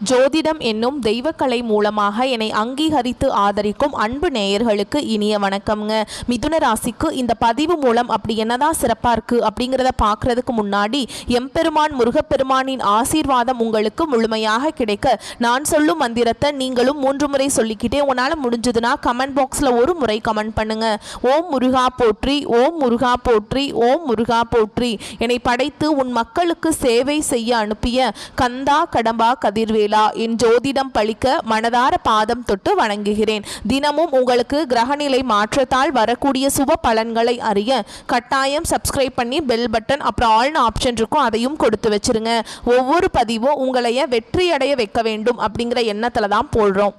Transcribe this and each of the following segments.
ஜோதிடம் என்னும் தெய்வக்கலை மூலமாக என்னை அங்கீகரித்து ஆதரிக்கும் அன்பு நேயர்களுக்கு இனிய வணக்கம்ங்க. மிதுன ராசிக்கு இந்த பதிவு மூலம் அப்படி என்னதான் சிறப்பாக இருக்குது அப்படிங்கிறத பார்க்குறதுக்கு முன்னாடி எம்பெருமான் முருகப்பெருமானின் ஆசீர்வாதம் உங்களுக்கு முழுமையாக கிடைக்க நான் சொல்லும் மந்திரத்தை நீங்களும் 3 முறை சொல்லிக்கிட்டே உங்களால் முடிஞ்சதுன்னா கமெண்ட் பாக்ஸில் ஒரு முறை கமெண்ட் பண்ணுங்க. ஓம் முருகா போற்றி, ஓம் முருகா போற்றி, ஓம் முருகா போற்றி. என்னை படைத்து உன் மக்களுக்கு சேவை செய்ய அனுப்பிய கந்தா கடம்பா கதிர்வேல் என் ஜோதிடம் பழிக்க மனதார பாதம் தொட்டு வணங்குகிறேன். தினமும் உங்களுக்கு கிரகநிலை மாற்றத்தால் வரக்கூடிய சுப பலன்களை அறிய கட்டாயம் சப்ஸ்கிரைப் பண்ணி பெல் பட்டன் அப்புறம் ஆல்னு ஆப்ஷன் இருக்கும், அதையும் கொடுத்து வச்சிருங்க. ஒவ்வொரு பதிவும் உங்களைய வெற்றியடைய வைக்க வேண்டும் அப்படிங்கிற எண்ணத்துல தான் போடுறோம்.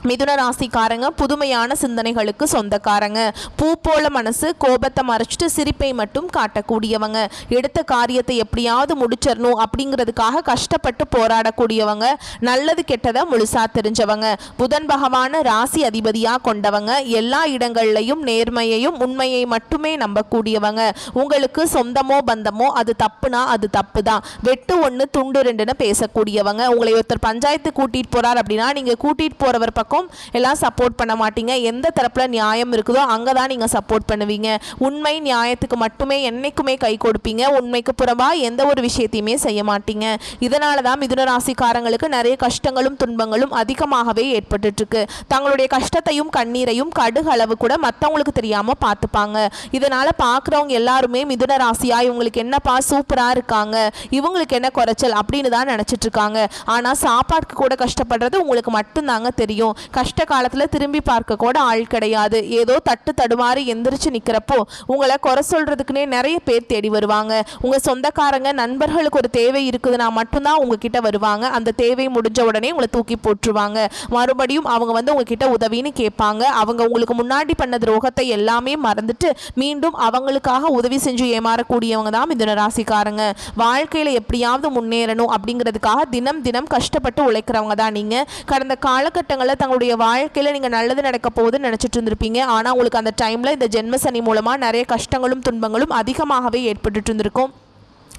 மிதுன ராசிக்காரங்க புதுமையான சிந்தனைகளுக்கு சொந்தக்காரங்க. பூ போல மனசு, கோபத்தை மறைச்சிட்டு சிரிப்பை மட்டும் காட்டக்கூடியவங்க. எடுத்த காரியத்தை எப்படியாவது முடிச்சிடணும் அப்படிங்கிறதுக்காக கஷ்டப்பட்டு போராடக்கூடியவங்க. நல்லது கெட்டதை முழுசா தெரிஞ்சவங்க. புதன் பகவான ராசி அதிபதியாக கொண்டவங்க. எல்லா இடங்கள்லையும் நேர்மையையும் உண்மையை மட்டுமே நம்பக்கூடியவங்க. உங்களுக்கு சொந்தமோ பந்தமோ அது தப்புனா அது தப்பு தான். வெட்டு 1 துண்டு 2ன்னு பேசக்கூடியவங்க. உங்களை ஒருத்தர் பஞ்சாயத்து கூட்டிட்டு போறார் அப்படின்னா நீங்க கூட்டிட்டு போறவர் பக்கம் எல்லாம் சப்போர்ட் பண்ண மாட்டீங்க. எந்த தரப்புல நியாயம் இருக்குதோ அங்கதான் நீங்க சப்போர்ட் பண்ணுவீங்க. உண்மை நியாயத்துக்கு மட்டுமே என்னைக்குமே கை கொடுப்பீங்க. உண்மைக்கு புறம்பா எந்த ஒரு விஷயத்தையுமே செய்ய மாட்டீங்க. இதனாலதான் மிதுன ராசிக்காரங்களுக்கு நிறைய கஷ்டங்களும் துன்பங்களும் அதிகமாகவே ஏற்பட்டு இருக்கு. தங்களுடைய கஷ்டத்தையும் கண்ணீரையும் கடுகு அளவு கூட மற்றவங்களுக்கு தெரியாம பார்த்துப்பாங்க. இதனால பாக்குறவங்க எல்லாருமே மிதுன ராசியா இவங்களுக்கு என்னப்பா சூப்பரா இருக்காங்க, இவங்களுக்கு என்ன குறைச்சல் அப்படின்னு தான் நினைச்சிட்டு இருக்காங்க. ஆனா சாப்பாட்டுக்கு கூட கஷ்டப்படுறது உங்களுக்கு மட்டும்தாங்க தெரியும். கஷ்ட காலத்தில் திரும்பி பார்க்க கூட ஆள் கிடையாது. ஏதோ தட்டு தடுமாறி எந்திரிச்சு நிற்கிறப்போ உங்களை குறை சொல்றதுக்குன்னே நிறைய பேர் தேடி வருவாங்க. உங்கள் சொந்தக்காரங்க நண்பர்களுக்கு ஒரு தேவை இருக்குதுன்னா மட்டும்தான் உங்ககிட்ட வருவாங்க. அந்த தேவை முடிஞ்ச உடனே உங்களை தூக்கி போட்டுருவாங்க. மறுபடியும் அவங்க உங்ககிட்ட உதவின்னு கேட்பாங்க. அவங்க உங்களுக்கு முன்னாடி பண்ண துரோகத்தை எல்லாமே மறந்துட்டு மீண்டும் அவங்களுக்காக உதவி செஞ்சு ஏமாறக்கூடியவங்க தான் மிதுன ராசிக்காரங்க. வாழ்க்கையில் எப்படியாவது முன்னேறணும் அப்படிங்கிறதுக்காக தினம் தினம் கஷ்டப்பட்டு உழைக்கிறவங்க தான் நீங்க. கடந்த காலகட்டங்களில் தங்களுடைய வாழ்க்கையில் நீங்கள் நல்லது நடக்க போகுதுன்னு நினச்சிட்டு இருந்திருப்பீங்க. ஆனால் உங்களுக்கு அந்த டைமில் இந்த ஜென்ம சனி மூலமாக நிறைய கஷ்டங்களும் துன்பங்களும் அதிகமாகவே ஏற்பட்டு இருந்திருக்கும்.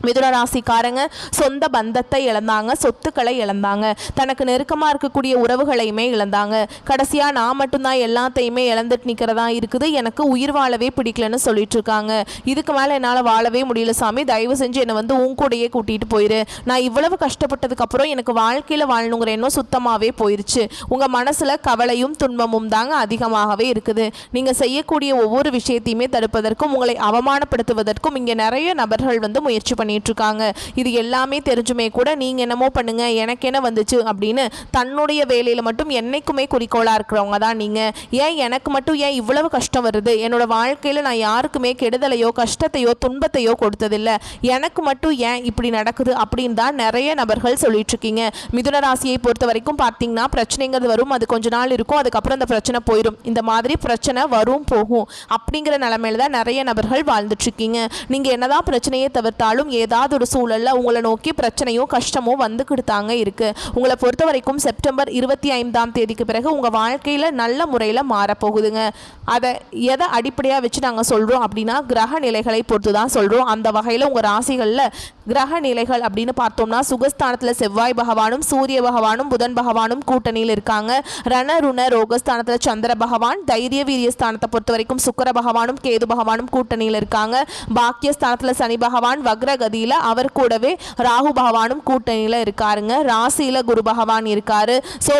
மிதுன ராசிக்காரங்க சொந்த பந்தத்தை இழந்தாங்க, சொத்துக்களை இழந்தாங்க, தனக்கு நெருக்கமாக இருக்கக்கூடிய உறவுகளையுமே இழந்தாங்க. கடைசியாக நான் மட்டும்தான் எல்லாத்தையுமே இழந்துட்டு நிற்கிறதா இருக்குது, எனக்கு உயிர் வாழவே பிடிக்கலன்னு சொல்லிட்டு இருக்காங்க. இதுக்கு மேலே என்னால் வாழவே முடியல சாமி, தயவு செஞ்சு என்னை உன் கூடையே கூட்டிகிட்டு போயிரு. நான் இவ்வளவு கஷ்டப்பட்டதுக்கப்புறம் எனக்கு வாழ்க்கையில் வாழணுங்கிற எண்ணம் சுத்தமாகவே போயிடுச்சு. உங்கள் மனசில் கவலையும் துன்பமும் தாங்க அதிகமாகவே இருக்குது. நீங்கள் செய்யக்கூடிய ஒவ்வொரு விஷயத்தையுமே தடுப்பதற்கும் உங்களை அவமானப்படுத்துவதற்கும் இங்கே நிறைய நபர்கள் முயற்சி பண்ணிட்டு இருக்காங்க. இது எல்லாமே தெரிஞ்சுமே கூட நீங்க என்னமோ பண்ணுங்க, எனக்கு என்ன வந்துச்சு அப்படின்னு தன்னுடைய வேலையில மட்டும் என்னைக்குமே குறிக்கோளா இருக்கிறவங்க தான் நீங்க. ஏன் எனக்கு மட்டும் ஏன் இவ்வளவு கஷ்டம் வருது, என்னோட வாழ்க்கையில நான் யாருக்குமே கெடுதலையோ கஷ்டத்தையோ துன்பத்தையோ கொடுத்ததில்லை, எனக்கு மட்டும் ஏன் இப்படி நடக்குது அப்படின்னு தான் நிறைய நபர்கள் சொல்லிட்டு இருக்கீங்க. மிதுன ராசியை பொறுத்த வரைக்கும் பார்த்தீங்கன்னா பிரச்சனைங்கிறது வரும், அது கொஞ்ச நாள் இருக்கும், அதுக்கப்புறம் அந்த பிரச்சனை போயிடும். இந்த மாதிரி பிரச்சனை வரும் போகும் அப்படிங்கிற நிலைமையில தான் நிறைய நபர்கள் வாழ்ந்துட்டு இருக்கீங்க. நீங்க என்னதான் பிரச்சனையை தவிர்த்தாலும் ஏதாவது ஒரு சூழல்ல உங்களை நோக்கி பிரச்சனையும் கஷ்டமும் வந்துக்கிட்டாங்க இருக்கு. உங்களை பொறுத்த வரைக்கும் செப்டம்பர் 25ஆம் தேதிக்கு பிறகு உங்க வாழ்க்கையில நல்ல முறையில் மாறப்போகுதுங்க. அதை எதை அடிப்படையாக வச்சு நாங்கள் சொல்றோம் அப்படின்னா கிரக நிலைகளை பொறுத்து தான் சொல்றோம். அந்த வகையில் உங்க ராசிகளில் கிரக நிலைகள் அப்படின்னு பார்த்தோம்னா சுகஸ்தானத்தில் செவ்வாய் பகவானும் சூரிய பகவானும் புதன் பகவானும் கூட்டணியில் இருக்காங்க. ரணருண ரோகஸ்தானத்தில் சந்திர பகவான், தைரிய வீரியஸ்தானத்தை பொறுத்த வரைக்கும் சுக்கிர பகவானும் கேது பகவானும் கூட்டணியில் இருக்காங்க. பாக்கியஸ்தானத்தில் சனி பகவான் வக்ரகதியில் அவர் கூடவே ராகு பகவானும் கூட்டணியில் இருக்காருங்க. ராசியில குரு பகவான் இருக்காரு. ஸோ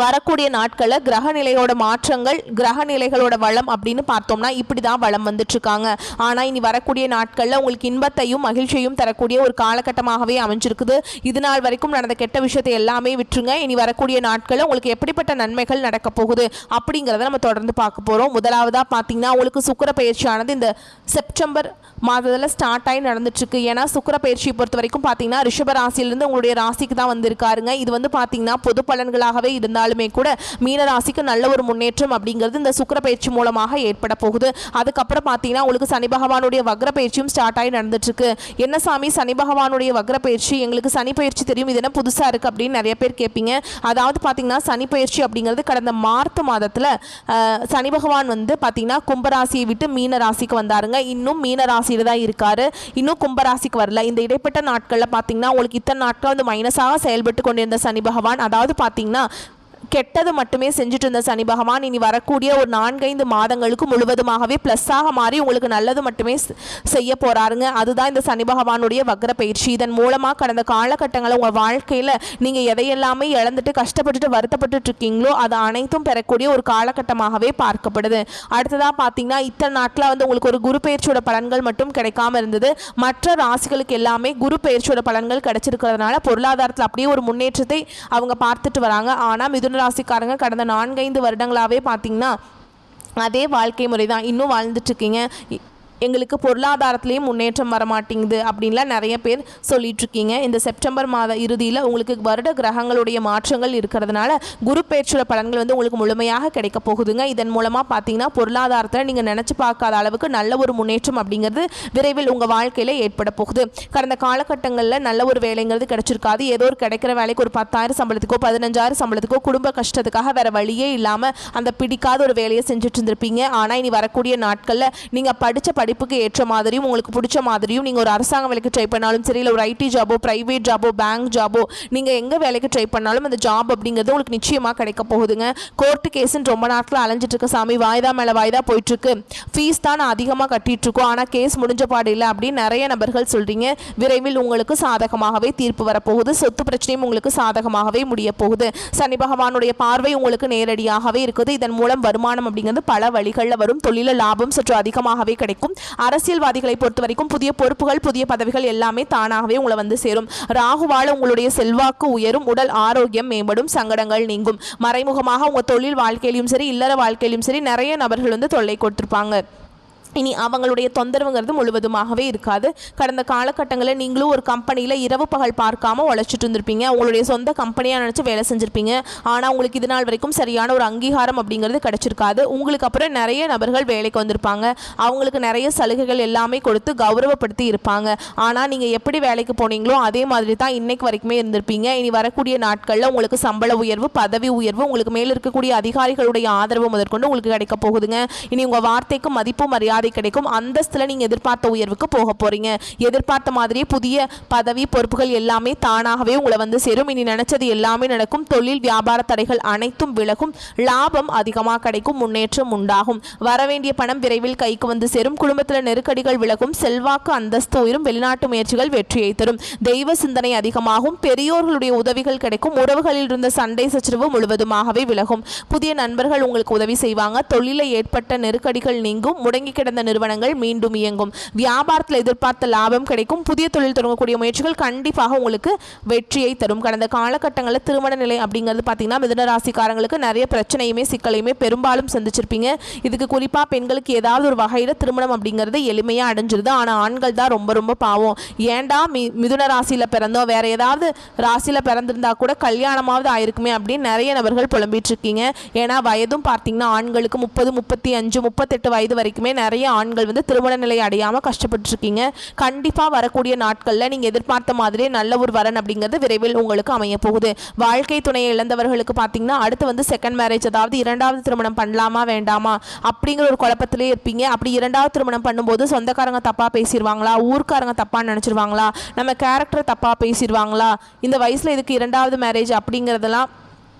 வரக்கூடிய நாட்களில் கிரகநிலையோட மாற்றங்கள் கிரகநிலைகளோட வளம் அப்படின்னு பார்த்தோம்னா இப்படி தான் வளம் வந்துட்டுருக்காங்க. ஆனால் இனி வரக்கூடிய நாட்களில் உங்களுக்கு இன்பத்தையும் மகிழ்ச்சியையும் தரக்கூடிய ஒரு காலகட்டமாகவே அமைஞ்சிருக்குது. இது நாள் வரைக்கும் நடந்த கெட்ட விஷயத்தை எல்லாமே விட்டுருங்க. இனி வரக்கூடிய நாட்களில் உங்களுக்கு எப்படிப்பட்ட நன்மைகள் நடக்க போகுது அப்படிங்கிறத நம்ம தொடர்ந்து பார்க்க போகிறோம். முதலாவதாக பார்த்தீங்கன்னா உங்களுக்கு சுக்கிர பயிற்சியானது இந்த செப்டம்பர் மாதத்தில் ஸ்டார்ட் ஆகி நடந்துட்டுருக்கு. ஏன்னா சுக்கிர பயிற்சியை பொறுத்த வரைக்கும் பார்த்தீங்கன்னா ரிஷப ராசியிலிருந்து உங்களுடைய ராசிக்கு தான் வந்திருக்காருங்க. இது பார்த்தீங்கன்னா பொது பலன்களாகவே இருந்தாலும் இருந்தாலுமே கூட மீனராசிக்கு நல்ல ஒரு முன்னேற்றம் அப்படிங்கிறது இந்த சுக்கிர பயிற்சி மூலமாக ஏற்பட போகுது. அதுக்கப்புறம் பார்த்தீங்கன்னா உங்களுக்கு சனி பகவானுடைய வக்ர பயிற்சியும் ஸ்டார்ட் ஆகி நடந்துட்டு இருக்கு. என்ன சாமி சனி பகவானுடைய வக்ர பயிற்சி, எங்களுக்கு சனி பயிற்சி தெரியும், இது என்ன புதுசாக இருக்குது அப்படின்னு நிறைய பேர் கேட்பீங்க. அதாவது பார்த்தீங்கன்னா சனி பயிற்சி அப்படிங்கிறது கடந்த மார்ச் மாதத்தில் சனி பகவான் வந்து பார்த்தீங்கன்னா கும்பராசியை விட்டு மீன ராசிக்கு வந்தாருங்க. இன்னும் மீன ராசியில் தான் இருக்காரு, இன்னும் கும்பராசிக்கு வரல. இந்த இடைப்பட்ட நாட்களில் பார்த்தீங்கன்னா உங்களுக்கு இத்தனை நாட்கள் வந்து மைனஸாக செயல்பட்டு கொண்டிருந்த சனி பகவான், அதாவது பார்த்தீங்கன்னா கெட்டது மட்டுமே செஞ்சுட்டு இருந்த சனி பகவான் இனி வரக்கூடிய ஒரு 4-5 மாதங்களுக்கு முழுவதுமாகவே ப்ளஸ்ஸாக மாறி உங்களுக்கு நல்லது மட்டுமே செய்ய போகிறாருங்க. அதுதான் இந்த சனி பகவானுடைய வக்ர பயிற்சி. இதன் மூலமாக கடந்த காலகட்டங்களில் உங்கள் வாழ்க்கையில் நீங்கள் எதையெல்லாமே இழந்துட்டு கஷ்டப்பட்டுட்டு வருத்தப்பட்டு இருக்கீங்களோ அது அனைத்தும் பெறக்கூடிய ஒரு காலகட்டமாகவே பார்க்கப்படுது. அடுத்ததாக பார்த்தீங்கன்னா இத்தனை நாட்களாக வந்து உங்களுக்கு ஒரு குரு பயிற்சியோட பலன்கள் மட்டும் கிடைக்காம இருந்தது. மற்ற ராசிகளுக்கு எல்லாமே குரு பயிற்சியோட பலன்கள் கிடைச்சிருக்கிறதுனால பொருளாதாரத்தில் அப்படியே ஒரு முன்னேற்றத்தை அவங்க பார்த்துட்டு வராங்க. ஆனால் மிதுன ராசிக்காரங்க கடந்த 4-5 வருடங்களாகவே பார்த்தீங்கன்னா அதே வாழ்க்கை முறை தான் இன்னும் வாழ்ந்துட்டுருக்கீங்க. எங்களுக்கு பொருளாதாரத்துலேயும் முன்னேற்றம் வர மாட்டேங்குது அப்படின்லாம் நிறைய பேர் சொல்லிகிட்ருக்கீங்க. இந்த செப்டம்பர் மாத இறுதியில் உங்களுக்கு வருட கிரகங்களுடைய மாற்றங்கள் இருக்கிறதுனால குரு பயிற்சியோட பலன்கள் வந்து உங்களுக்கு முழுமையாக கிடைக்க போகுதுங்க. இதன் மூலமாக பார்த்தீங்கன்னா பொருளாதாரத்தில் நீங்கள் நினச்சி பார்க்காத அளவுக்கு நல்ல ஒரு முன்னேற்றம் அப்படிங்கிறது விரைவில் உங்கள் வாழ்க்கையில் ஏற்பட போகுது. கடந்த காலகட்டங்களில் நல்ல ஒரு வேலைங்கிறது கிடைச்சிருக்காது. ஏதோ ஒரு கிடைக்கிற வேலைக்கு ஒரு 10,000 சம்பளத்துக்கோ 15,000 சம்பளத்துக்கோ குடும்ப கஷ்டத்துக்காக வேறு வழியே இல்லாமல் அந்த பிடிக்காத ஒரு வேலையை செஞ்சுட்டு இருந்திருப்பீங்க. ஆனால் இனி வரக்கூடிய நாட்களில் நீங்கள் படித்த படிப்புக்கு ஏற்ற மாதிரியும் உங்களுக்கு பிடிச்ச மாதிரியும் நீங்கள் ஒரு அரசாங்க வேலைக்கு ட்ரை பண்ணாலும் சரி, இல்லை ஒரு ஐடி ஜாபோ ப்ரைவேட் ஜாபோ பேங்க் ஜாபோ நீங்கள் எங்கே வேலைக்கு ட்ரை பண்ணாலும் அந்த ஜாப் அப்படிங்கிறது உங்களுக்கு நிச்சயமாக கிடைக்க போகுதுங்க. கோர்ட்டு கேஸுன்னு ரொம்ப நாட்கள் அலைஞ்சிட்டு இருக்க சாமி, வாய்தா மேலே வாய்தா போயிட்டுருக்கு, ஃபீஸ் தான் அதிகமாக கட்டிகிட்ருக்கோம் ஆனால் கேஸ் முடிஞ்ச பாடு இல்லை அப்படின்னு நிறைய நபர்கள் சொல்கிறீங்க. விரைவில் உங்களுக்கு சாதகமாகவே தீர்ப்பு வரப்போகுது. சொத்து பிரச்சனையும் உங்களுக்கு சாதகமாகவே முடிய போகுது. சனி பகவானுடைய பார்வை உங்களுக்கு நேரடியாகவே இருக்குது. இதன் மூலம் வருமானம் அப்படிங்கிறது பல வழிகளில் வரும். தொழில லாபம் சற்று அதிகமாகவே கிடைக்கும். அரசியல்வாதிகளை பொறுத்த வரைக்கும் புதிய பொறுப்புகள் புதிய பதவிகள் எல்லாமே தானாகவே உங்களை வந்து சேரும். ராகுவால உங்களுடைய செல்வாக்கு உயரும், உடல் ஆரோக்கியம் மேம்படும், சங்கடங்கள் நீங்கும். மறைமுகமாக உங்கள் தொழில் வாழ்க்கையிலும் சரி இல்லற வாழ்க்கையிலும் சரி நிறைய நபர்கள் வந்து தொல்லை கொடுத்துருப்பாங்க. இனி அவங்களுடைய தொந்தரவுங்கிறது முழுவதுமாகவே இருக்காது. கடந்த காலகட்டங்களில் நீங்களும் ஒரு கம்பெனியில் இரவு பகல் பார்க்காம உழைச்சிட்டு இருந்திருப்பீங்க. உங்களுடைய சொந்த கம்பெனியாக நினச்சி வேலை செஞ்சுருப்பீங்க. ஆனால் உங்களுக்கு இது நாள் வரைக்கும் சரியான ஒரு அங்கீகாரம் அப்படிங்கிறது கிடைச்சிருக்காது. உங்களுக்கு அப்புறம் நிறைய நபர்கள் வேலைக்கு வந்திருப்பாங்க. அவங்களுக்கு நிறைய சலுகைகள் எல்லாமே கொடுத்து கௌரவப்படுத்தி இருப்பாங்க. ஆனால் நீங்கள் எப்படி வேலைக்கு போனீங்களோ அதே மாதிரி தான் இன்னைக்கு வரைக்குமே இருந்திருப்பீங்க. இனி வரக்கூடிய நாட்களில் உங்களுக்கு சம்பள உயர்வு பதவி உயர்வு உங்களுக்கு மேலே இருக்கக்கூடிய அதிகாரிகளுடைய ஆதரவு முதற்கொண்டு உங்களுக்கு கிடைக்க போகுதுங்க. இனி உங்கள் வார்த்தைக்கு மதிப்பு மரியாதை கிடைக்கும். அந்தஸ்துல நீங்க எதிர்பார்த்த உயர்வுக்கு போக போறீங்க. எதிர்பார்த்த மாதிரியே புதிய பதவி பொறுப்புகள் எல்லாமே தானாகவே உங்களை வந்து சேரும். இனி நினைச்சது எல்லாமே நடக்கும். தொழில் வியாபார தடைகள் அனைத்தும் விலகும். லாபம் அதிகமாக கிடைக்கும். முன்னேற்றம் உண்டாகும். வரவேண்டிய பணம் விரைவில் கைக்கு வந்து சேரும். குடும்பத்தில் நெருக்கடிகள் விலகும். செல்வாக்கு அந்தஸ்து உயரும். வெளிநாட்டு முயற்சிகள் வெற்றியை தரும். தெய்வ சிந்தனை அதிகமாகும். பெரியோர்களுடைய உதவிகள் கிடைக்கும். உறவுகளில் இருந்த சண்டை சச்சரவு முழுவதுமாகவே விலகும். புதிய நண்பர்கள் உங்களுக்கு உதவி செய்வாங்க. தொழிலில் ஏற்பட்ட நெருக்கடிகள் நீங்கும். முடங்கி கிடந்த நிறுவனங்கள் மீண்டும் இயங்கும். வியாபாரத்தில் எதிர்பார்த்த லாபம் கிடைக்கும். புதிய தொழில் தொடங்கக்கூடிய முயற்சிகள் கண்டிப்பாக உங்களுக்கு வெற்றியை தரும். கடந்த காலகட்டங்களில் திருமண நிலை அப்படிங்கிறது பார்த்தீங்கன்னா மிதுன ராசிக்காரங்களுக்கு நிறைய பிரச்சனையுமே சிக்கலையுமே பெரும்பாலும் சந்திச்சிருப்பீங்க. இதுக்கு குறிப்பாக பெண்களுக்கு ஏதாவது ஒரு வகையில் திருமணம் அப்படிங்கிறது எளிமையாக அடைஞ்சிருது. ஆனால் ஆண்கள் தான் ரொம்ப ரொம்ப பாவம். ஏண்டா மிதுன ராசியில் பிறந்தோம், வேற ஏதாவது ராசியில் பிறந்திருந்தா கூட கல்யாணமாவது ஆயிருக்குமே அப்படின்னு நிறைய நபர்கள் புலம்பிட்டு இருக்கீங்க. ஏன்னா வயதும் பார்த்தீங்கன்னா ஆண்களுக்கு 30, 35, 38 வயது வரைக்குமே நிறைய ஆண்கள் வந்து திருமண நிலை அடையாமல் கஷ்டப்பட்டு இருக்கீங்க. கண்டிப்பாக வரக்கூடிய நாட்களில் நீங்கள் எதிர்பார்த்த மாதிரியே நல்ல ஒரு வரன் அப்படிங்கிறது விரைவில் உங்களுக்கு அமைய போகுது. வாழ்க்கை துணையை இழந்தவர்களுக்கு பார்த்தீங்கன்னா அடுத்து வந்து செகண்ட் மேரேஜ், அதாவது 2வது திருமணம் பண்ணலாமா வேண்டாமா அப்படிங்கிற ஒரு குழப்பத்திலே இருப்பீங்க. அப்படி 2வது திருமணம் பண்ணும்போது சொந்தக்காரங்க தப்பாக பேசிடுவாங்களா, ஊர்க்காரங்க தப்பாக நினச்சிருவாங்களா, நம்ம கேரக்டர் தப்பாக பேசிடுவாங்களா, இந்த வயசில் இதுக்கு 2வது மேரேஜ் அப்படிங்கிறதெல்லாம்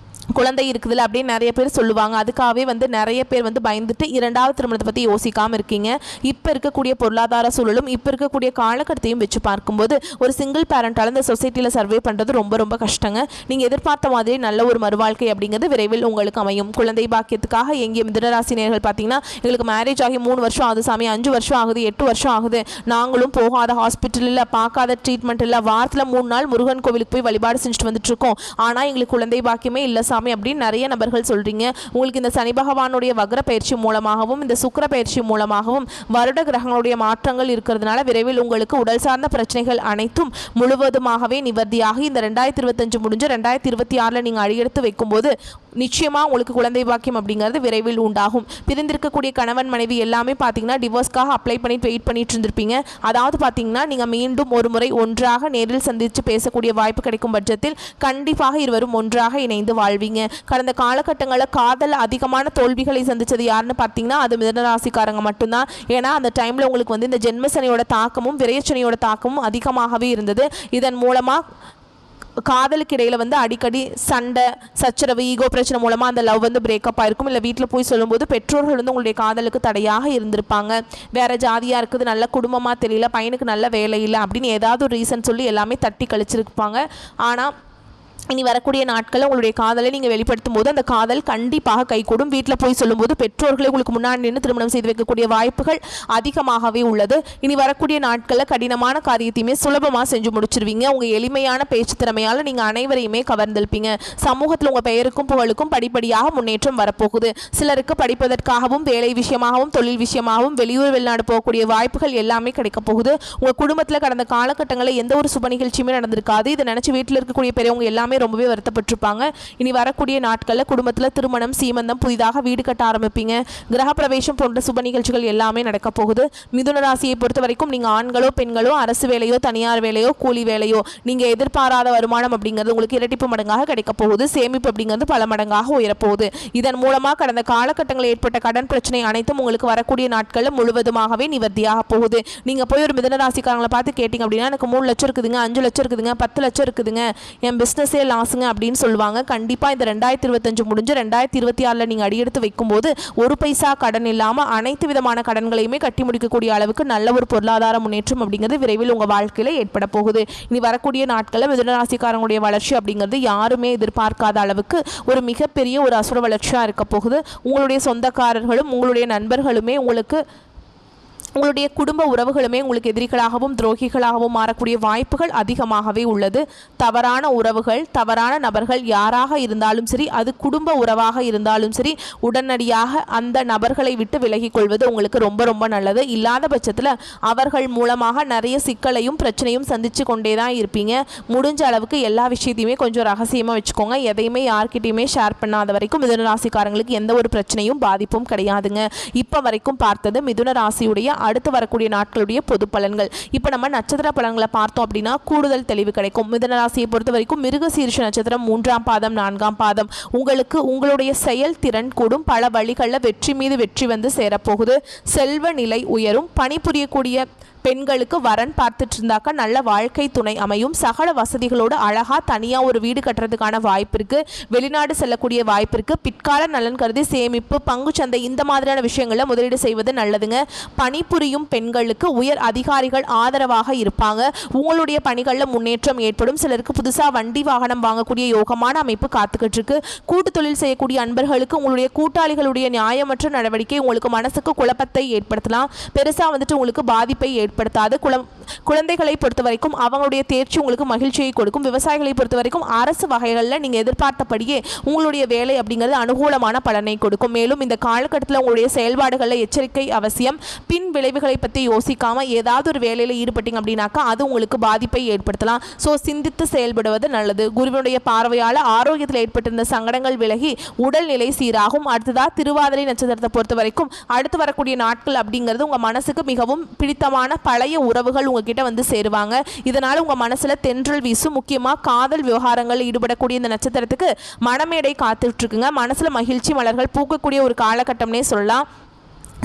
குழந்தை இருக்குதுல்ல அப்படின்னு நிறைய பேர் சொல்லுவாங்க. அதுக்காகவே வந்து நிறைய பேர் வந்து பயந்துட்டு 2வது திருமணத்தை பற்றி யோசிக்காமல் இருக்கீங்க. இப்போ இருக்கக்கூடிய பொருளாதார சூழலும் இப்போ இருக்கக்கூடிய காலகட்டத்தையும் வச்சு பார்க்கும்போது ஒரு சிங்கிள் பேரண்டால் இந்த சொசைட்டியில் சர்வே பண்ணுறது ரொம்ப ரொம்ப கஷ்டங்க. நீங்கள் எதிர்பார்த்த மாதிரி நல்ல ஒரு மறுவாழ்க்கை அப்படிங்கிறது விரைவில் உங்களுக்கு அமையும். குழந்தை பாக்கியத்துக்காக எங்கே மிதுனராசினியர்கள் பார்த்தீங்கன்னா எங்களுக்கு மேரேஜ் ஆகி 3 வருஷம் ஆகுது சாமி, 5 வருஷம் ஆகுது, 8 வருஷம் ஆகுது, நாங்களும் போகாத ஹாஸ்பிட்டல் இல்லை, பார்க்காத ட்ரீட்மெண்ட் இல்லை, வாரத்தில் 3 நாள் முருகன் கோவிலுக்கு போய் வழிபாடு செஞ்சுட்டு வந்துட்டு இருக்கோம், ஆனால் எங்களுக்கு குழந்தை பாக்கியமே இல்லை சாமி அப்படின்னு நிறைய நபர்கள் சொல்கிறீங்க. உங்களுக்கு இந்த சனி பகவானுடைய வக்ர பயிற்சி மூலமாகவும் இந்த சுக்கிர பயிற்சி மூலமாகவும் வருட கிரகங்களுடைய மாற்றங்கள் இருக்கிறதுனால விரைவில் உங்களுக்கு உடல் சார்ந்த பிரச்சனைகள் அனைத்தும் முழுவதுமாகவே நிவர்த்தியாகி இந்த 2025 முடிஞ்சு 2026 நீங்கள் அடியெடுத்து வைக்கும்போது நிச்சயமாக உங்களுக்கு குழந்தை பாக்கியம் அப்படிங்கிறது விரைவில் உண்டாகும். பிரிந்திருக்கக்கூடிய கணவன் மனைவி எல்லாமே பார்த்தீங்கன்னா டிவோர்ஸ்க்காக அப்ளை பண்ணிட்டு வெயிட் பண்ணிட்டு இருந்திருப்பீங்க. அதாவது பார்த்தீங்கன்னா நீங்கள் மீண்டும் ஒரு முறை ஒன்றாக நேரில் சந்தித்து பேசக்கூடிய வாய்ப்பு கிடைக்கும் பட்சத்தில் கண்டிப்பாக இருவரும் ஒன்றாக இணைந்து வாழ்வீங்க. கடந்த காலகட்டங்களில் காதல் அதிகமான தோல்விகளை சந்தித்தது யாருன்னு பார்த்தீங்கன்னா அது மிதுனராசிக்காரங்க மட்டும்தான். ஏன்னா அந்த டைமில் உங்களுக்கு வந்து இந்த ஜென்மசனியோட தாக்கமும் விரயச்சனியோட தாக்கமும் அதிகமாகவே இருந்தது. இதன் மூலமாக காதலுக்கு இடையில் வந்து அடிக்கடி சண்டை சச்சரவு ஈகோ பிரச்சனை மூலமாக அந்த லவ் வந்து பிரேக்கப் ஆயிருக்கும். இல்லை வீட்டில் போய் சொல்லும்போது பெற்றோர்கள் வந்து உங்களுடைய காதலுக்கு தடையாக இருந்திருப்பாங்க. வேறு ஜாதியாக இருக்குது, நல்ல குடும்பமாக தெரியல, பையனுக்கு நல்ல வேலை இல்லை அப்படின்னு ஏதாவது ஒரு ரீசன் சொல்லி எல்லாமே தட்டி கழிச்சிருப்பாங்க. ஆனால் இனி வரக்கூடிய நாட்களில் உங்களுடைய காதலை நீங்கள் வெளிப்படுத்தும் போது அந்த காதல் கண்டிப்பாக கைகூடும். வீட்டில் போய் சொல்லும்போது பெற்றோர்களை உங்களுக்கு முன்னாடி நின்று திருமணம் செய்து வைக்கக்கூடிய வாய்ப்புகள் அதிகமாகவே உள்ளது. இனி வரக்கூடிய நாட்களில் கடினமான காரியத்தையுமே சுலபமாக செஞ்சு முடிச்சிருவீங்க. உங்கள் எளிமையான பேச்சு திறமையால் நீங்கள் அனைவரையுமே கவர்ந்திருப்பீங்க. சமூகத்தில் உங்கள் பெயருக்கும் புகழுக்கும் படிப்படியாக முன்னேற்றம் வரப்போகுது. சிலருக்கு படிப்பதற்காகவும் வேலை விஷயமாகவும் தொழில் விஷயமாகவும் வெளியூர் வெளிநாடு போகக்கூடிய வாய்ப்புகள் எல்லாமே கிடைக்க போகுது. உங்கள் குடும்பத்தில் கடந்த காலகட்டங்களில் எந்த ஒரு சுப நிகழ்ச்சியுமே நடந்திருக்காது. இதை நினச்சி வீட்டில் இருக்கக்கூடிய பெரியவங்க எல்லாமே ரொம்பவே வருத்தப்பட்டிருப்பாங்க. இனி வரக்கூடிய நாட்களில் குடும்பத்தில் திருமணம் சீமந்தம் புதிதாக வீடு கட்ட ஆரம்பிப்பீங்க. கிரகப்பிரவேசம் போன்ற சுப நிகழ்ச்சிகள் எல்லாமே நடக்க போகுது. மிதுன ராசியை பொறுத்த வரைக்கும் நீங்கள் ஆண்களோ பெண்களோ அரசு வேலையோ தனியார் வேலையோ கூலி வேலையோ நீங்கள் எதிர்பாராத வருமானம் அப்படிங்கிறது உங்களுக்கு இரட்டிப்பு மடங்காக கிடைக்க போகுது. சேமிப்பு அப்படிங்கிறது பல மடங்காக உயரப்போகுது. இதன் மூலமாக கடந்த காலகட்டங்களில் ஏற்பட்ட கடன் பிரச்சனை அனைத்தும் உங்களுக்கு வரக்கூடிய நாட்களில் முழுவதுமாகவே நிவர்த்தியாக போகுது. நீங்கள் போய் ஒரு மிதுன ராசிக்காரங்களை பார்த்து கேட்டிங்க அப்படின்னா எனக்கு 3 லட்சம் இருக்குதுங்க, 5 லட்சம் இருக்குதுங்க, 10 லட்சம் இருக்குதுங்க, என் பிஸ்னஸே லாஸுங்க அப்படின்னு சொல்லுவாங்க. கண்டிப்பாக இந்த 2025 முடிஞ்சு 2026 நீங்கள் அடியெடுத்து வைக்கும்போது ஒரு பைசா கடன் இல்லாமல் அனைத்து விதமான கடன்களையுமே கட்டி முடிக்கக்கூடிய அளவுக்கு நல்ல ஒரு பொருளாதார முன்னேற்றம் அப்படிங்கிறது விரைவில் உங்கள் வாழ்க்கையில் ஏற்பட போகுது. இனி வரக்கூடிய நாட்களில் மிதுனராசிக்காரங்களுடைய வளர்ச்சி அப்படிங்கிறது யாருமே எதிர்பார்க்காத அளவுக்கு ஒரு மிகப்பெரிய ஒரு அசுர வளர்ச்சியாக இருக்க போகுது. உங்களுடைய சொந்தக்காரர்களும் உங்களுடைய நண்பர்களுமே உங்களுடைய குடும்ப உறவுகளுமே உங்களுக்கு எதிரிகளாகவும் துரோகிகளாகவும் மாறக்கூடிய வாய்ப்புகள் அதிகமாகவே உள்ளது. தவறான உறவுகள் தவறான நபர்கள் யாராக இருந்தாலும் சரி, அது குடும்ப உறவாக இருந்தாலும் சரி, உடனடியாக அந்த நபர்களை விட்டு விலகிக் கொள்வது உங்களுக்கு ரொம்ப ரொம்ப நல்லது. இல்லாத பட்சத்தில் அவர்கள் மூலமாக நிறைய சிக்கலையும் பிரச்சனையும் சந்திச்சு கொண்டே தான் இருப்பீங்க. முடிஞ்ச அளவுக்கு எல்லா விஷயத்தையுமே கொஞ்சம் ரகசியமாக வச்சுக்கோங்க. எதையுமே யார்கிட்டையுமே ஷேர் பண்ணாத வரைக்கும் மிதுன ராசிக்காரங்களுக்கு எந்த ஒரு பிரச்சனையும் பாதிப்பும் கிடையாதுங்க. இப்போ வரைக்கும் பார்த்தது மிதுன ராசியுடைய அடுத்து வரக்கூடிய நாட்களுடைய பொது பலன்கள். இப்போ நம்ம நட்சத்திர பலன்களை பார்த்தோம் அப்படின்னா கூடுதல் தெளிவு கிடைக்கும். மிதுன ராசியை பொறுத்த வரைக்கும் மிருகசீரிஷ நட்சத்திரம் 3ஆம் பாதம் 4ஆம் பாதம் உங்களுக்கு உங்களுடைய செயல்திறன் கூடும். பல வழிகளில் வெற்றி மீது வெற்றி வந்து சேரப்போகுது. செல்வ நிலை உயரும். பணிபுரியக்கூடிய பெண்களுக்கு வரன் பார்த்துட்டு இருந்தாக்கா நல்ல வாழ்க்கை துணை அமையும். சகல வசதிகளோடு அழகாக தனியாக ஒரு வீடு கட்டுறதுக்கான வாய்ப்பு இருக்குது. வெளிநாடு செல்லக்கூடிய வாய்ப்பு இருக்குது. பிற்கால நலன் கருதி சேமிப்பு பங்குச்சந்தை இந்த மாதிரியான விஷயங்களில் முதலீடு செய்வது நல்லதுங்க. பணிபுரியும் பெண்களுக்கு உயர் அதிகாரிகள் ஆதரவாக இருப்பாங்க. உங்களுடைய பணிகளில் முன்னேற்றம் ஏற்படும். சிலருக்கு புதுசாக வண்டி வாகனம் வாங்கக்கூடிய யோகமான அமைப்பு காத்துக்கிட்டு இருக்கு. கூட்டு தொழில் செய்யக்கூடிய அன்பர்களுக்கு உங்களுடைய கூட்டாளிகளுடைய நியாயமற்ற நடவடிக்கை உங்களுக்கு மனசுக்கு குழப்பத்தை ஏற்படுத்தலாம். பெருசாக வந்துட்டு உங்களுக்கு பாதிப்பை ஏற்படுத்தாது. குழந்தைகளை பொறுத்த வரைக்கும் அவங்களுடைய தேர்ச்சி உங்களுக்கு மகிழ்ச்சியை கொடுக்கும். விவசாயிகளை பொறுத்த வரைக்கும் அரசு வகைகளில் நீங்கள் எதிர்பார்த்தபடியே உங்களுடைய வேலை அப்படிங்கிறது அனுகூலமான பலனை கொடுக்கும். மேலும் இந்த காலகட்டத்தில் உங்களுடைய செயல்பாடுகளில் எச்சரிக்கை அவசியம். பின் விளைவுகளை பற்றி யோசிக்காமல் ஏதாவது ஒரு வேலையில் ஈடுபட்டீங்க அப்படின்னாக்கா அது உங்களுக்கு பாதிப்பை ஏற்படுத்தலாம். ஸோ சிந்தித்து செயல்படுவது நல்லது. குருவினுடைய பார்வையால் ஆரோக்கியத்தில் ஏற்பட்டிருந்த சங்கடங்கள் விலகி உடல்நிலை சீராகும். அடுத்ததாக திருவாதிரை நட்சத்திரத்தை பொறுத்த வரைக்கும் அடுத்து வரக்கூடிய நாட்கள் அப்படிங்கிறது உங்கள் மனசுக்கு மிகவும் பிடித்தமான பழைய உறவுகள் உங்ககிட்ட வந்து சேருவாங்க. இதனால் உங்கள் மனசில் தென்றல் வீசும். முக்கியமாக காதல் விவகாரங்களில் ஈடுபடக்கூடிய இந்த நட்சத்திரத்துக்கு மனமேடை காத்துட்டு இருக்குங்க. மனசில் மகிழ்ச்சி மலர்கள் பூக்கக்கூடிய ஒரு காலகட்டம்னே சொல்லலாம்.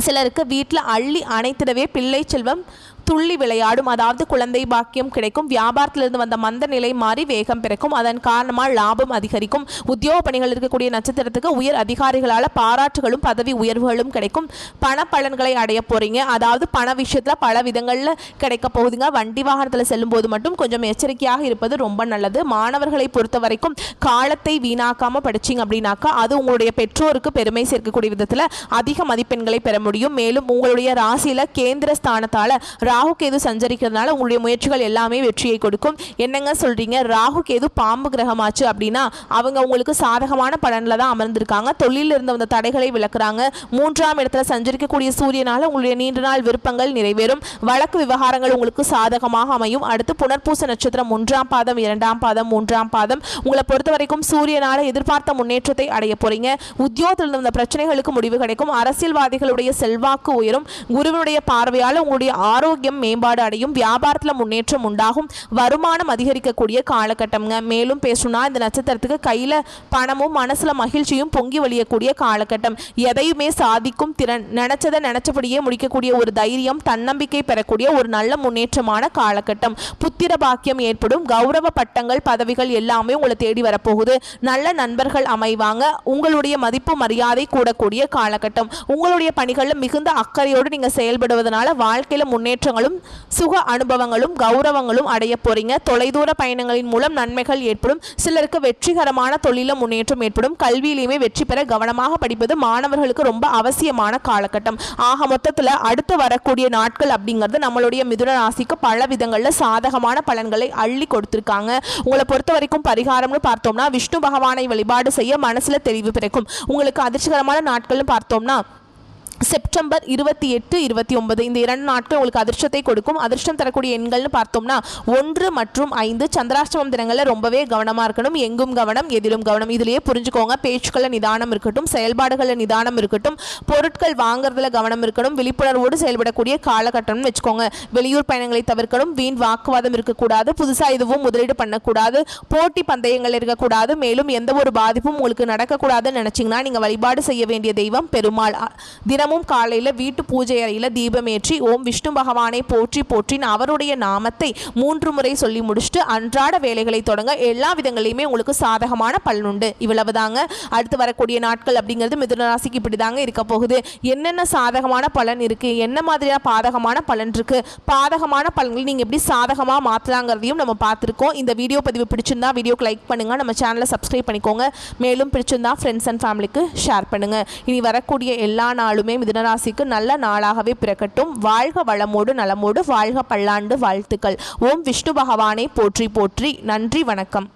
சிலருக்கு வீட்டில் அள்ளி அணைத்திடவே பிள்ளை செல்வம் துள்ளி விளையாடும். அதாவது குழந்தை பாக்கியம் கிடைக்கும். வியாபாரத்திலிருந்து வந்த மந்த நிலை மாறி வேகம் பிறக்கும். அதன் காரணமாக லாபம் அதிகரிக்கும். உத்தியோக பணிகள் இருக்கக்கூடிய நட்சத்திரத்துக்கு உயர் அதிகாரிகளால் பாராட்டுகளும் பதவி உயர்வுகளும் கிடைக்கும். பண பலன்களை அடைய போறீங்க. அதாவது பண விஷயத்தில் பல விதங்களில் கிடைக்க போகுதுங்க. வண்டி வாகனத்தில் செல்லும் போது மட்டும் கொஞ்சம் எச்சரிக்கையாக இருப்பது ரொம்ப நல்லது. மாணவர்களை பொறுத்த வரைக்கும் காலத்தை வீணாக்காமல் படிச்சிங்க அப்படின்னாக்கா அது உங்களுடைய பெற்றோருக்கு பெருமை சேர்க்கக்கூடிய விதத்தில் அதிக மதிப்பெண்களை பெற முடியும். மேலும் உங்களுடைய ராசியில் கேந்திர ஸ்தானத்தால் ராகு கேது சஞ்சரிக்கிறதுனால உங்களுடைய முயற்சிகள் எல்லாமே வெற்றியை கொடுக்கும். என்னங்க சொல்றீங்க, ராகு கேது பாம்பு கிரகமாச்சு அப்படின்னா அவங்க உங்களுக்கு சாதகமான பலன்ல தான் அமர்ந்திருக்காங்க. தொழிலில் இருந்த அந்த தடைகளை விளக்குறாங்க. 3ஆம் இடத்துல சஞ்சரிக்கக்கூடிய சூரியனால உங்களுடைய நீண்ட நாள் விருப்பங்கள் நிறைவேறும். வழக்கு விவகாரங்கள் உங்களுக்கு சாதகமாக அமையும். அடுத்து புனர்பூச நட்சத்திரம் 1ஆம் பாதம் 2ஆம் பாதம் 3ஆம் பாதம் உங்களை பொறுத்த வரைக்கும் சூரியனால எதிர்பார்த்த முன்னேற்றத்தை அடைய போறீங்க. உத்தியோகத்தில் இருந்த பிரச்சனைகளுக்கு முடிவு கிடைக்கும். அரசியல்வாதிகளுடைய செல்வாக்கு உயரும். குருவினுடைய பார்வையால் உங்களுடைய ஆரோக்கியம் மேம்பாடு அடையும். வியாபாரத்தில் முன்னேற்றம் உண்டாகும். வருமானம் அதிகரிக்கக்கூடிய காலகட்டம்ங்க. மேலும் பேசணும்னா இந்த நட்சத்திரத்துக்கு கையில பணமும் மனசுல மகிழ்ச்சியும் பொங்கி வழியக்கூடிய காலகட்டம். எதையுமே சாதிக்கும் திறன், நினைச்சதை நினைச்சபடியே முடிக்கக்கூடிய ஒரு தைரியம், தன்னம்பிக்கை பெறக்கூடிய ஒரு நல்ல முன்னேற்றமான காலகட்டம். புத்திர பாக்கியம் ஏற்படும். கௌரவ பட்டங்கள் பதவிகள் எல்லாமே உங்களை தேடி வரப்போகுது. நல்ல நண்பர்கள் அமைவாங்க. உங்களுடைய மதிப்பு மரியாதை கூடக்கூடிய காலகட்டம். உங்களுடைய பணிகளில் மிகுந்த அக்கறையோடு நீங்க செயல்படுவதனால வாழ்க்கையில முன்னேற்றங்களும் சுக அனுபவங்களும் கௌரவங்களும் அடைய போறீங்க. தொலைதூர பயணங்களின் மூலம் நன்மைகள் ஏற்படும். சிலருக்கு வெற்றிகரமான தொழில முன்னேற்றம் ஏற்படும். கல்வியிலுமே வெற்றி பெற கவனமாக படிப்பது மாணவர்களுக்கு ரொம்ப அவசியமான காலகட்டம். ஆக மொத்தத்தில் அடுத்து வரக்கூடிய நாட்கள் அப்படிங்கிறது நம்மளுடைய மிதுன ராசிக்கு பல விதங்களில் சாதகமான பலன்களை அள்ளி கொடுத்திருக்காங்க. உங்களை பொறுத்த வரைக்கும் பரிகாரம்னு பார்த்தோம்னா விஷ்ணு பகவானை வழிபாடு செய்ய மனசுல தெளிவு பிறக்கும். உங்களுக்கு அதிர்ஷ்டகரமான நாட்கள்னு பார்த்தோம்னா செப்டம்பர் 28, 29 இந்த 2 நாட்கள் உங்களுக்கு அதிர்ஷ்டத்தை கொடுக்கும். அதிர்ஷ்டம் தரக்கூடிய எண்கள்னு பார்த்தோம்னா 1 மற்றும் 5. சந்திராஷ்டமம் தினங்களில் ரொம்பவே கவனமாக இருக்கணும். எங்கும் கவனம் எதிலும் கவனம். இதிலேயே புரிஞ்சுக்கோங்க. பேச்சுக்களில் நிதானம் இருக்கட்டும், செயல்பாடுகளில் நிதானம் இருக்கட்டும், பொருட்கள் வாங்குறதுல கவனம் இருக்கணும். விழிப்புணர்வோடு செயல்படக்கூடிய காலகட்டம்னு வச்சுக்கோங்க. வெளியூர் பயணங்களை தவிர்க்கணும். வீண் வாக்குவாதம் இருக்கக்கூடாது. புதுசாக எதுவும் முதலீடு பண்ணக்கூடாது. போட்டி பந்தயங்கள் இருக்கக்கூடாது. மேலும் எந்த ஒரு பாதிப்பும் உங்களுக்கு நடக்கக்கூடாதுன்னு நினைச்சிங்கன்னா நீங்கள் வழிபாடு செய்ய வேண்டிய தெய்வம் பெருமாள். தினமும் காலையில் வீட்டு பூஜை அறையில் தீபமேற்றி ஓம் விஷ்ணு பகவானை போற்றி போற்றின் அவருடைய நாமத்தை 3 முறை சொல்லி முடிச்சுட்டு அன்றாட வேலைகளை தொடங்க. எல்லா விதங்களையுமே உங்களுக்கு சாதகமான பலன் உண்டு. இவ்வளவுதாங்க. அடுத்து வரக்கூடிய நாட்கள் அப்படிங்கிறது மிதுன ராசிக்கு இப்படி தாங்க இருக்க போகுது. என்னென்ன சாதகமான பலன் இருக்கு, என்ன மாதிரியான பாதகமான பலன் இருக்கு, பாதகமான பலன்கள் நீங்க எப்படி சாதகமா மாற்றலாங்கிறதையும் நம்ம பார்த்துருக்கோம். இந்த வீடியோ பதிவு பிடிச்சிருந்தா வீடியோக்கு லைக் பண்ணுங்க, நம்ம சேனலை சப்ஸ்கிரைப் பண்ணிக்கோங்க. மேலும் பிடிச்சிருந்தா ஃப்ரெண்ட்ஸ் அண்ட் ஃபேமிலிக்கு ஷேர் பண்ணுங்க. இனி வரக்கூடிய எல்லா நாளுமே மிதுனராசிக்கு நல்ல நாளாகவே பிறக்கட்டும். வாழ்க வளமோடு நலமோடு வாழ்க பல்லாண்டு வாழ்த்துக்கள். ஓம் விஷ்ணு பகவானை போற்றி போற்றி. நன்றி, வணக்கம்.